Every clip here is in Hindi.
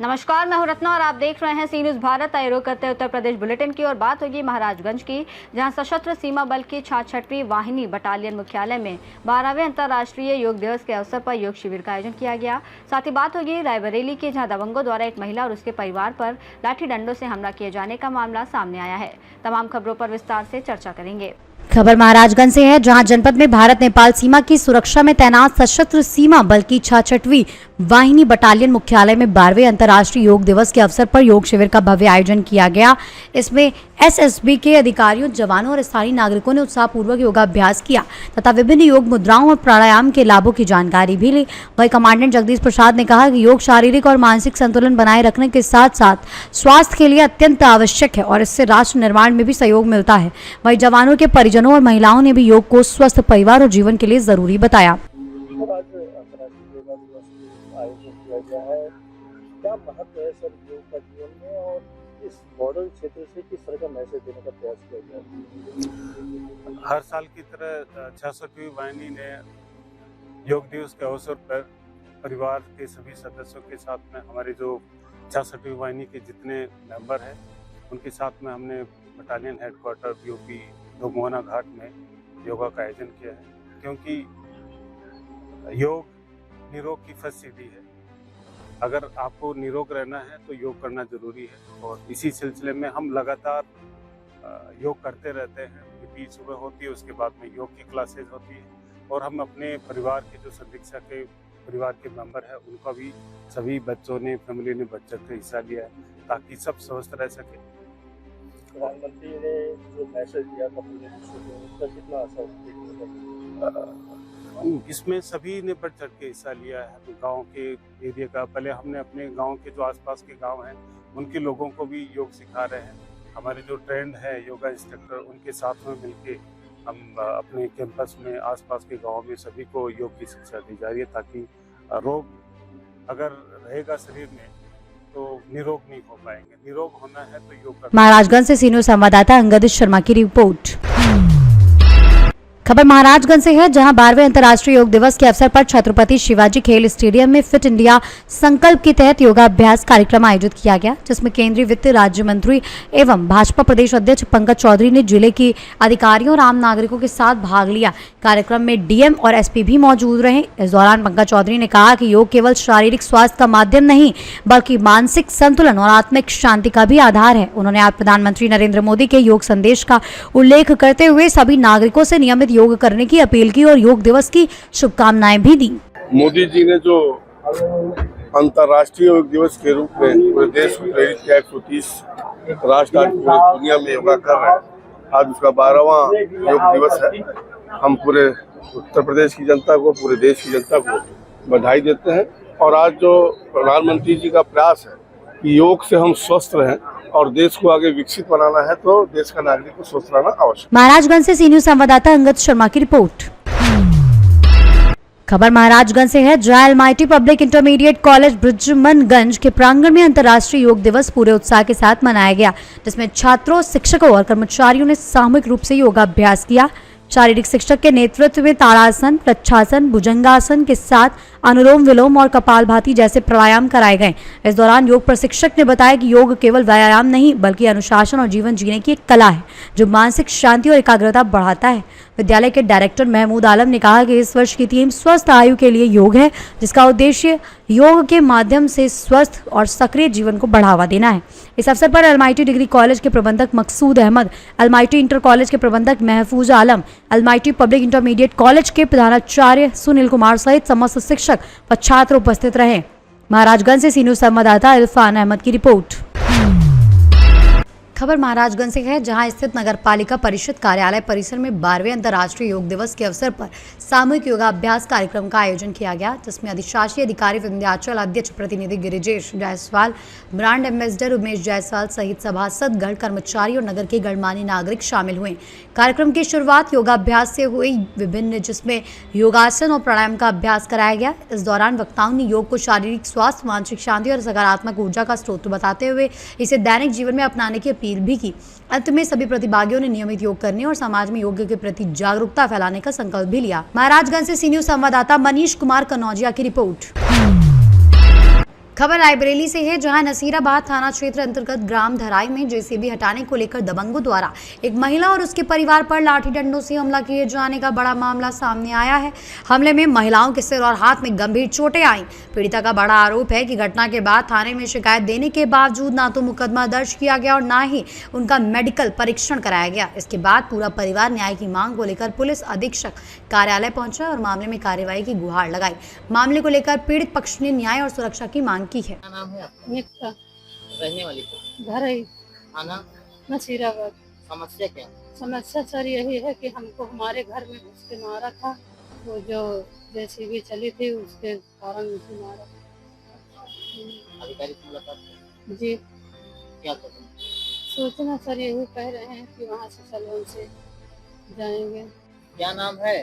नमस्कार, मैं हूं रत्ना और आप देख रहे हैं सी न्यूज भारत। आए रुख करते उत्तर प्रदेश बुलेटिन की और बात होगी महाराजगंज की, जहां सशस्त्र सीमा बल की 66वीं वाहिनी बटालियन मुख्यालय में 12वें अंतर्राष्ट्रीय योग दिवस के अवसर पर योग शिविर का आयोजन किया गया। साथ ही बात होगी रायबरेली की, जहां दबंगों द्वारा एक महिला और उसके परिवार पर लाठी डंडों से हमला किए जाने का मामला सामने आया है। तमाम खबरों पर विस्तार से चर्चा करेंगे। खबर महाराजगंज से है, जहां जनपद में भारत नेपाल सीमा की सुरक्षा में तैनात सशस्त्र सीमा बल की 66वीं वाहिनी बटालियन मुख्यालय में 12वें अंतर्राष्ट्रीय योग दिवस के अवसर पर योग शिविर का भव्य आयोजन किया गया। इसमें एसएसबी के अधिकारियों, जवानों और स्थानीय नागरिकों ने उत्साहपूर्वक योगाभ्यास किया तथा विभिन्न योग मुद्राओं और प्राणायाम के लाभों की जानकारी भी ली। वहीं कमांडेंट जगदीश प्रसाद ने कहा कि योग शारीरिक और मानसिक संतुलन बनाए रखने के साथ साथ स्वास्थ्य के लिए अत्यंत आवश्यक है और इससे राष्ट्र निर्माण में भी सहयोग मिलता है। वहीं जवानों के परिजनों और महिलाओं ने भी योग को स्वस्थ परिवार और जीवन के लिए जरूरी बताया। क्या महत्व है सर योग का जीवन में, और इस बॉर्डर क्षेत्र से किस तरह का मैसेज देने का प्रयास किया गया? हर साल की तरह 66वीं वाहिनी ने योग दिवस के अवसर पर परिवार के सभी सदस्यों के साथ में, हमारे जो 66वीं वाहिनी के जितने मेंबर हैं उनके साथ में हमने बटालियन हेडक्वार्टर यूपी मोहना घाट में योगा का आयोजन किया है, क्योंकि योग निरोग की फर्स्ट सीढ़ी है। अगर आपको निरोग रहना है तो योग करना जरूरी है, और इसी सिलसिले में हम लगातार योग करते रहते हैं। पीटी सुबह होती है, उसके बाद में योग की क्लासेज होती है, और हम अपने परिवार के जो संदीक्षा के परिवार के मेंबर हैं उनका भी सभी बच्चों ने, फैमिली ने बढ़ चढ़ के हिस्सा लिया है ताकि सब स्वस्थ रह सके। प्रधानमंत्री ने जो मैसेज दिया था पूरे विश्व को, उसका कितना असर इसमें सभी ने बढ़ चढ़ के हिस्सा लिया है। गांव के एरिया का, पहले हमने अपने गांव के जो आसपास के गांव हैं उनके लोगों को भी योग सिखा रहे हैं। हमारे जो ट्रेंड है योगा इंस्ट्रक्टर, उनके साथ में मिलके हम अपने कैंपस में आसपास के गांव में सभी को योग की शिक्षा दी जा रही है, ताकि रोग अगर रहेगा शरीर में तो निरोग नहीं हो पाएंगे। निरोग होना है तो योग करना। महाराजगंज से सीनियर संवाददाता अंगद शर्मा की रिपोर्ट। खबर महाराजगंज से है, जहां 12वें अंतर्राष्ट्रीय योग दिवस के अवसर पर छत्रपति शिवाजी खेल स्टेडियम में फिट इंडिया संकल्प के तहत योगाभ्यास कार्यक्रम आयोजित किया गया, जिसमें केंद्रीय वित्त राज्य मंत्री एवं भाजपा प्रदेश अध्यक्ष पंकज चौधरी ने जिले के अधिकारियों और आम नागरिकों के साथ भाग लिया। कार्यक्रम में डीएम और एसपी भी मौजूद रहे। इस दौरान पंकज चौधरी ने कहा कि योग केवल शारीरिक स्वास्थ्य का माध्यम नहीं, बल्कि मानसिक संतुलन और आत्मिक शांति का भी आधार है। उन्होंने आज प्रधानमंत्री नरेंद्र मोदी के योग संदेश का उल्लेख करते हुए सभी नागरिकों से नियमित योग करने की अपील की और योग दिवस की शुभकामनाएं भी दी। मोदी जी ने जो अंतर्राष्ट्रीय योग दिवस के रूप में पूरे देश को प्रेरित किया, 130 राष्ट्र आज पूरी दुनिया में योगा कर रहे हैं, आज उसका 12वां योग दिवस है। हम पूरे उत्तर प्रदेश की जनता को, पूरे देश की जनता को बधाई देते हैं। और आज जो प्रधानमंत्री जी का प्रयास है कि योग से हम स्वस्थ रहें और देश को आगे विकसित बनाना है, तो देश का नागरिक को स्वस्थ रहना आवश्यक। महाराजगंज से सीनियर संवाददाता अंगद शर्मा की रिपोर्ट। खबर महाराजगंज से है, जहां almighty public intermediate college Brijmanganj के प्रांगण में अंतर्राष्ट्रीय योग दिवस पूरे उत्साह के साथ मनाया गया, जिसमें छात्रों, शिक्षकों और कर्मचारियों ने सामूहिक रूप से योगाभ्यास किया। शारीरिक शिक्षक के नेतृत्व में ताड़ासन, प्रच्छासन, भुजंगासन के साथ अनुलोम विलोम और कपालभाति जैसे प्राणायाम कराए गए। इस दौरान योग प्रशिक्षक ने बताया कि योग केवल व्यायाम नहीं, बल्कि अनुशासन और जीवन जीने की एक कला है, जो मानसिक शांति और एकाग्रता बढ़ाता है। विद्यालय के डायरेक्टर महमूद आलम ने कहा कि इस वर्ष की थीम स्वस्थ आयु के लिए योग है, जिसका उद्देश्य योग के माध्यम से स्वस्थ और सक्रिय जीवन को बढ़ावा देना है। इस अवसर पर एलमाइटी डिग्री कॉलेज के प्रबंधक मकसूद अहमद, एलमाइटी इंटर कॉलेज के प्रबंधक महफूज आलम, एलमाइटी पब्लिक इंटरमीडिएट कॉलेज के प्रधानाचार्य सुनील कुमार सहित समस्त शिक्षक व छात्र उपस्थित रहे। महाराजगंज से सीनियर संवाददाता इरफान अहमद की रिपोर्ट। खबर महाराजगंज से है, जहां स्थित नगर पालिका परिषद कार्यालय परिसर में 12वें अंतर्राष्ट्रीय योग दिवस के अवसर पर सामूहिक योगाभ्यास कार्यक्रम का आयोजन किया गया, जिसमें अधिशासी अधिकारी विंध्याचल अध्यक्ष प्रतिनिधि गिरिजेश जायसवाल, ब्रांड एम्बेसडर उमेश जायसवाल सहित सभासद गण, कर्मचारी और नगर के गणमान्य नागरिक शामिल हुए। कार्यक्रम की शुरुआत योगाभ्यास से हुई, विभिन्न जिसमें योगासन और प्राणायाम का अभ्यास कराया गया। इस दौरान वक्ताओं ने योग को शारीरिक स्वास्थ्य, मानसिक शांति और सकारात्मक ऊर्जा का स्रोत बताते हुए इसे दैनिक जीवन में अपनाने की अपील भी की। अंत में सभी प्रतिभागियों ने नियमित योग करने और समाज में योग के प्रति जागरूकता फैलाने का संकल्प भी लिया। महाराजगंज से सी न्यूज़ संवाददाता मनीष कुमार कनौजिया की रिपोर्ट। खबर रायबरेली से है, जहां नसीराबाद थाना क्षेत्र अंतर्गत ग्राम धराई में जेसीबी हटाने को लेकर दबंगों द्वारा एक महिला और उसके परिवार पर लाठी डंडों से हमला किए जाने का बड़ा मामला सामने आया है। हमले में महिलाओं के सिर और हाथ में गंभीर चोटें आईं। पीड़िता का बड़ा आरोप है कि घटना के बाद थाने में शिकायत देने के बावजूद ना तो मुकदमा दर्ज किया गया और ना ही उनका मेडिकल परीक्षण कराया गया। इसके बाद पूरा परिवार न्याय की मांग को लेकर पुलिस अधीक्षक कार्यालय पहुंचा और मामले में कार्रवाई की गुहार लगाई। मामले को लेकर पीड़ित पक्ष ने न्याय और सुरक्षा की मांग की है। क्या नाम है आपका? निक्ता रहने वाली को घर है आना नसीराबाद। समस्या क्या? समस्या सर यही है कि हमको हमारे घर में घुस के मारा था, वो जो जेसीबी चली थी उसके कारण मुझे मारा। अधिकारी से मुलाकात की? जी क्या करें? सोचना सर यही कह रहे हैं कि वहाँ से सलोन से जाएंगे। क्या नाम है?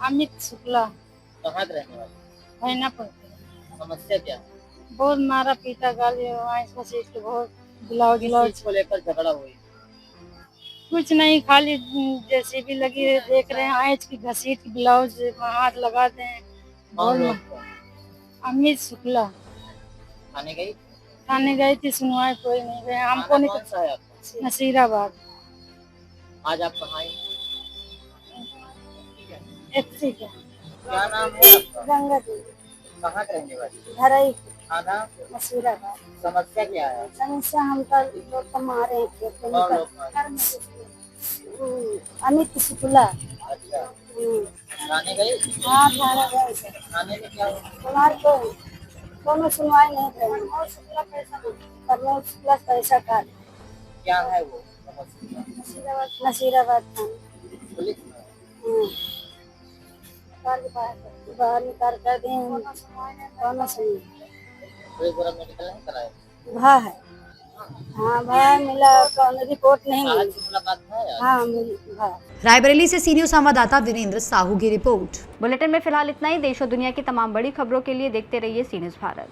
अमित शुक्ला कहाँ के रहने वाले? है ना पड़ते समस्या क्या है? बहुत मारा पीटा गाली बहुत बुलाओ किस बुलाओ। चीज को लेकर झगड़ा हुई? कुछ नहीं, खाली जेसीबी लगी है, देख रहे हैं आँच की घसीट की ब्लाउज हाथ लगाते हैं। कौन लोग थे? अमित शुक्ला थाने गई? थाने गई थी, सुनवाई कोई नहीं गए। हमको थाना नहीं कौन सा है आपका? नसीराबाद आज आप कहाँ आई? एफसी का क्या नाम है आपका? गंगा देवी कहाँ के रहने वाली? धराई थाना नसीराबाद। समस्या क्या है? समस्या हम लोग को मारे हैं खेत में कौन निकल। लोग मारे? अमित शुक्ला। अच्छा थाने गई? हाँ थाने गए थे। थाने में क्या हुआ? हमारे को दोनों सुनवाई नहीं करे। प्रमोद शुक्ला पैसा काट। क्या है वो समस्या? नसीराबाद थाने पुलिस में? बाहर निकाल कर दिए दोनों सुनवाई। कोई बुरा मेडिकल नहीं कराया? भा है, हाँ भा मिला, कौन रिपोर्ट नहीं आज मिली। मुलाकात है यार? हाँ मिली भा। रायबरेली से सी न्यूज़ संवाददाता वीरेंद्र साहू की रिपोर्ट। बुलेटिन में फिलहाल इतना ही। देश और दुनिया की तमाम बड़ी खबरों के लिए देखते रहिए सी न्यूज़ भारत।